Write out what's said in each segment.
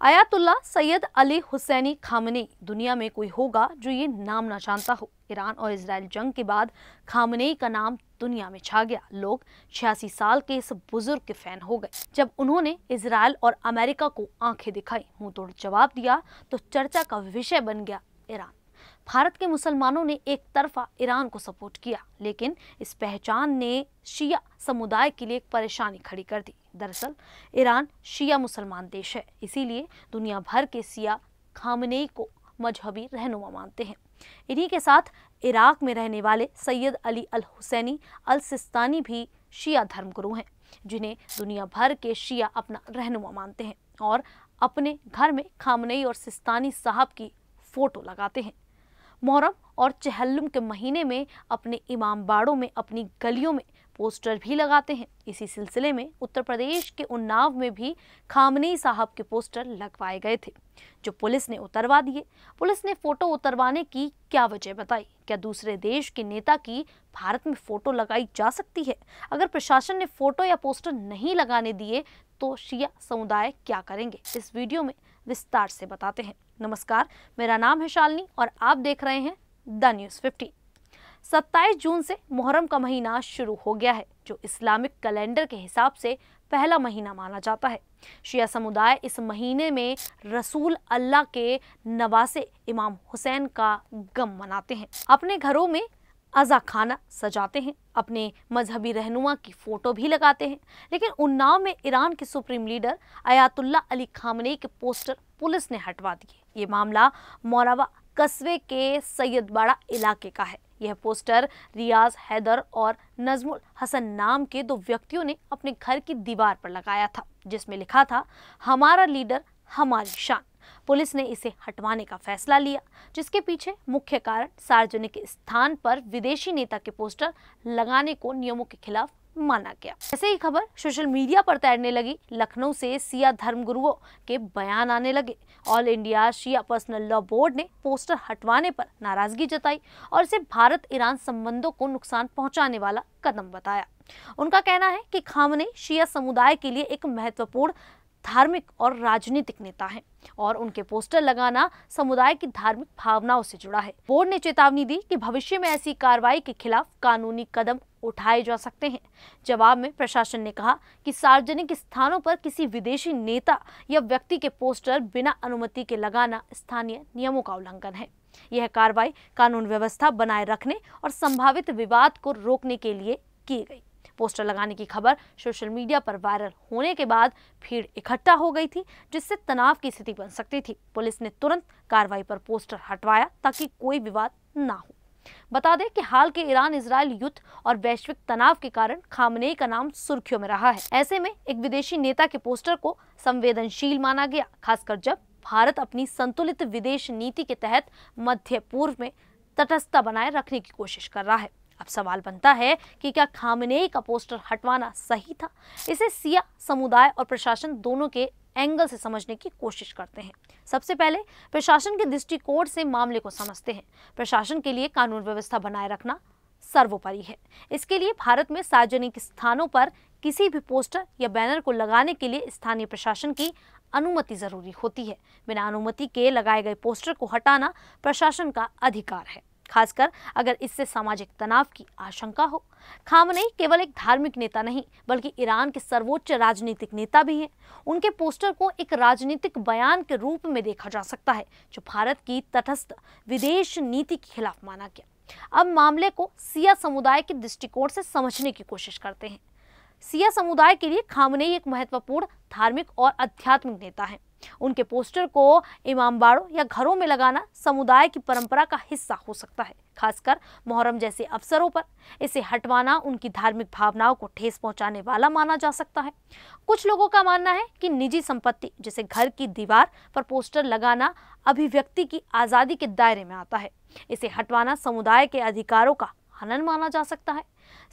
Ayatollah Syed Ali Husaini Khamenei, दुनिया में कोई होगा जो ये नाम ना जानता हो। ईरान और इजराइल जंग के बाद खामनेई का नाम दुनिया में छा गया। लोग 86 साल के इस बुजुर्ग के फैन हो गए। जब उन्होंने इजराइल और अमेरिका को आंखें दिखाई, मुंह तोड़ जवाब दिया, तो चर्चा का विषय बन गया ईरान। भारत के मुसलमानों ने एक तरफा ईरान को सपोर्ट किया, लेकिन इस पहचान ने शिया समुदाय के लिए एक परेशानी खड़ी कर दी। दरअसल ईरान शिया मुसलमान देश है, इसीलिए दुनिया भर के शिया खामनेई को मजहबी रहनुमा मानते हैं। इन्हीं के साथ इराक में रहने वाले सैयद अली अल हुसैनी अल सिस्तानी भी शिया धर्मगुरु हैं, जिन्हें दुनिया भर के शिया अपना रहनुमा मानते हैं और अपने घर में खामनेई और सिस्तानी साहब की फोटो लगाते हैं। मुहर्रम और चहल्लुम के महीने में अपने इमाम बाड़ों में, अपनी गलियों में पोस्टर भी लगाते हैं। इसी सिलसिले में उत्तर प्रदेश के उन्नाव में भी खामनेई साहब के पोस्टर लगवाए गए थे, जो पुलिस ने उतरवा दिए। पुलिस ने फोटो उतरवाने की क्या वजह बताई? क्या दूसरे देश के नेता की भारत में फोटो लगाई जा सकती है? अगर प्रशासन ने फोटो या पोस्टर नहीं लगाने दिए तो शिया समुदाय क्या करेंगे? इस वीडियो में विस्तार से बताते हैं। नमस्कार, मेरा नाम है शालिनी और आप देख रहे हैं द न्यूज़ 15। 27 जून से मुहर्रम का महीना शुरू हो गया है, जो इस्लामिक कैलेंडर के हिसाब से पहला महीना माना जाता है। शिया समुदाय इस महीने में रसूल अल्लाह के नवासे इमाम हुसैन का गम मनाते हैं। अपने घरों में अज़ा खाना सजाते हैं, अपने मजहबी रहनुमा की फोटो भी लगाते हैं। लेकिन उन्नाव में ईरान के supreme leader ayatollah Ali Khamenei के पोस्टर पुलिस ने हटवा दिए। ये मामला मोरावा कस्बे के सैयदबाड़ा इलाके का है। यह पोस्टर रियाज हैदर और नजमुल हसन नाम के दो व्यक्तियों ने अपने घर की दीवार पर लगाया था, जिसमें लिखा था, हमारा लीडर हमारी शान। पुलिस ने इसे हटवाने का फैसला लिया, जिसके पीछे मुख्य कारण सार्वजनिक स्थान पर विदेशी नेता के पोस्टर लगाने को नियमों के खिलाफ माना गया। ऐसे ही खबर सोशल मीडिया पर तैरने लगी। लखनऊ से शिया धर्मगुरुओं के बयान आने लगे। ऑल इंडिया शिया पर्सनल लॉ बोर्ड ने पोस्टर हटवाने पर नाराजगी जताई और इसे भारत ईरान संबंधों को नुकसान पहुंचाने वाला कदम बताया। उनका कहना है कि खामनेई शिया समुदाय के लिए एक महत्वपूर्ण धार्मिक और राजनीतिक नेता हैं और उनके पोस्टर लगाना समुदाय की धार्मिक भावनाओं से जुड़ा है। बोर्ड ने चेतावनी दी कि भविष्य में ऐसी कार्रवाई के खिलाफ कानूनी कदम उठाए जा सकते हैं। जवाब में प्रशासन ने कहा कि सार्वजनिक स्थानों पर किसी विदेशी नेता या व्यक्ति के पोस्टर बिना अनुमति के लगाना स्थानीय नियमों का उल्लंघन है। यह कार्रवाई कानून व्यवस्था बनाए रखने और संभावित विवाद को रोकने के लिए की गई। पोस्टर लगाने की खबर सोशल मीडिया पर वायरल होने के बाद भीड़ इकट्ठा हो गई थी, जिससे तनाव की स्थिति बन सकती थी। पुलिस ने तुरंत कार्रवाई पर पोस्टर हटवाया ताकि कोई विवाद ना हो। बता दें कि हाल के ईरान इजराइल युद्ध और वैश्विक तनाव के कारण खामनेई का नाम सुर्खियों में रहा है। ऐसे में एक विदेशी नेता के पोस्टर को संवेदनशील माना गया, खासकर जब भारत अपनी संतुलित विदेश नीति के तहत मध्य पूर्व में तटस्थता बनाए रखने की कोशिश कर रहा है। अब सवाल बनता है कि क्या खामनेई का पोस्टर हटवाना सही था? इसे शिया समुदाय और प्रशासन दोनों के एंगल से समझने की कोशिश करते हैं। सबसे पहले प्रशासन के दृष्टिकोण से मामले को समझते हैं। प्रशासन के लिए कानून व्यवस्था बनाए रखना सर्वोपरि है। इसके लिए भारत में सार्वजनिक स्थानों पर किसी भी पोस्टर या बैनर को लगाने के लिए स्थानीय प्रशासन की अनुमति जरूरी होती है। बिना अनुमति के लगाए गए पोस्टर को हटाना प्रशासन का अधिकार है, खासकर अगर इससे सामाजिक तनाव की आशंका हो। खामनेई केवल एक धार्मिक नेता नहीं, बल्कि ईरान के सर्वोच्च राजनीतिक नेता भी हैं। उनके पोस्टर को एक राजनीतिक बयान के रूप में देखा जा सकता है, जो भारत की तटस्थ विदेश नीति के खिलाफ माना गया। अब मामले को शिया समुदाय के दृष्टिकोण से समझने की कोशिश करते हैं। शिया समुदाय के लिए खामनेई एक महत्वपूर्ण धार्मिक और आध्यात्मिक नेता है। उनके पोस्टर को इमामबाड़ों या घरों में लगाना समुदाय की परंपरा का हिस्सा हो सकता है, खासकर मुहर्रम जैसे अवसरों पर। इसे हटवाना उनकी धार्मिक भावनाओं को ठेस पहुंचाने वाला माना जा सकता है। कुछ लोगों का मानना है कि निजी संपत्ति जैसे घर की दीवार पर पोस्टर लगाना अभिव्यक्ति की आजादी के दायरे में आता है। इसे हटवाना समुदाय के अधिकारों का हनन माना जा सकता है।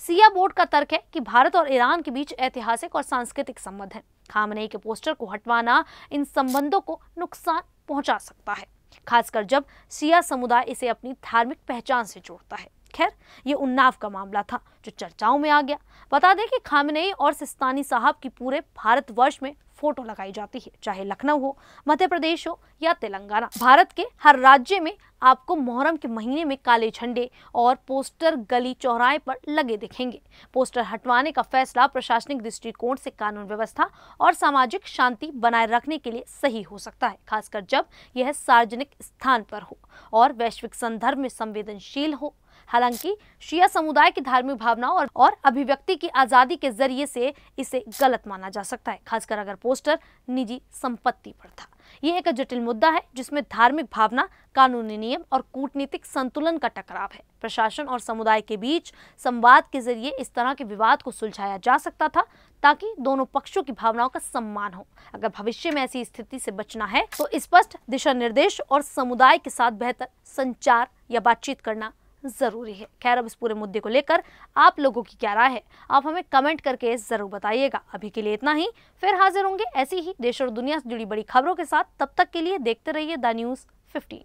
शिया बोर्ड का तर्क है कि भारत और ईरान के बीच ऐतिहासिक और सांस्कृतिक संबंध हैं। खामनेई के पोस्टर को हटवाना इन संबंधों को नुकसान पहुंचा सकता है, खासकर जब शिया समुदाय इसे अपनी धार्मिक पहचान से जोड़ता है। खैर, ये उन्नाव का मामला था जो चर्चाओं में आ गया। बता दें कि खामनेई और सिस्तानी साहब की पूरे भारतवर्ष में फोटो लगाई जाती है, चाहे लखनऊ हो, मध्य प्रदेश हो या तेलंगाना। भारत के हर राज्य में आपको मुहर्रम के महीने में काले झंडे और पोस्टर गली चौराहे पर लगे दिखेंगे। पोस्टर हटवाने का फैसला प्रशासनिक दृष्टिकोण से कानून व्यवस्था और सामाजिक शांति बनाए रखने के लिए सही हो सकता है, खासकर जब यह सार्वजनिक स्थान पर हो और वैश्विक संदर्भ में संवेदनशील हो। हालांकि शिया समुदाय की धार्मिक भावना और अभिव्यक्ति की आजादी के जरिए से इसे गलत माना जा सकता है, खासकर अगर पोस्टर निजी संपत्ति पर था। ये एक जटिल मुद्दा है जिसमें धार्मिक भावना, कानूनी नियम और कूटनीतिक संतुलन का टकराव है। प्रशासन और समुदाय के बीच संवाद के जरिए इस तरह के विवाद को सुलझाया जा सकता था ताकि दोनों पक्षों की भावनाओं का सम्मान हो। अगर भविष्य में ऐसी स्थिति से बचना है तो स्पष्ट दिशा निर्देश और समुदाय के साथ बेहतर संचार या बातचीत करना जरूरी है। खैर, अब इस पूरे मुद्दे को लेकर आप लोगों की क्या राय है, आप हमें कमेंट करके जरूर बताइएगा। अभी के लिए इतना ही, फिर हाजिर होंगे ऐसी ही देश और दुनिया से जुड़ी बड़ी खबरों के साथ। तब तक के लिए देखते रहिए द न्यूज़ 15।